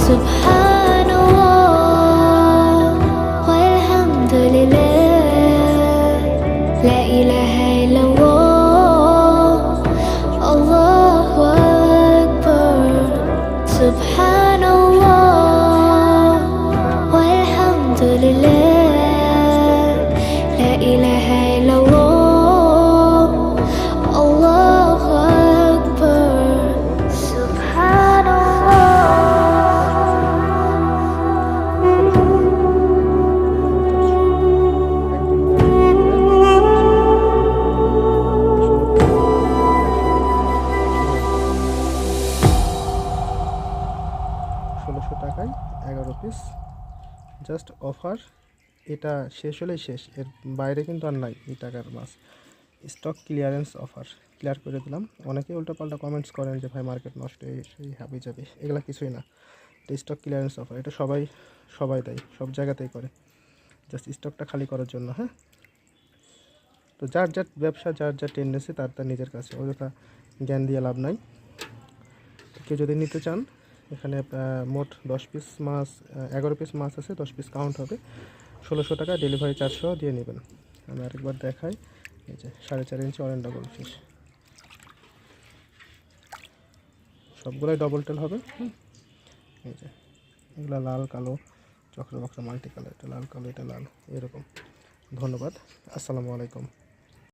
Subhanallah walhamdulillah, la ilaha illallah, Allahu akbar. Subhanallah walhamdulillah, la ilaha illallah, Allahu akbar. টাকায় 11 piece just offer. এটা শেষ হলেই শেষ, এর বাইরে কিন্তু আর নাই এই টাকার মাছ। স্টক ক্লিয়ারেন্স অফার ক্লিয়ার করে দিলাম। অনেকেই উল্টোপাল্টা কমেন্টস করেন যে ভাই মার্কেট নষ্ট এই হাবি যাবে, এগুলো কিছুই না। এটা স্টক ক্লিয়ারেন্স অফার, এটা সবাই দেয়, সব জায়গাতেই করে, জাস্ট স্টকটা খালি করার জন্য। হ্যাঁ, তো যার ব্যবসা, যার টেন্ডেন্সি, তার নিজের কাছে, অযথা জ্ঞান দিয়ে লাভ নাই। কেউ যদি নিতে চান, এখানে মোট 10 পিস মাছ, 11 পিস মাছ আছে, 10 পিস কাউন্ট হবে, 1600 টাকা, ডেলিভারি 400 দিয়ে নেবেন। আমি আরেকবার দেখাই, এই যে 4.5 ইঞ্চি অরেঞ্জ ডবল ফিশ, সবগুলোই ডবল টেল হবে। এই যে এগুলো লাল কালো চক্র মাল্টি কালার, এটা লাল কালো, এটা লাল, এরকম। ধন্যবাদ, আসসালামু আলাইকুম।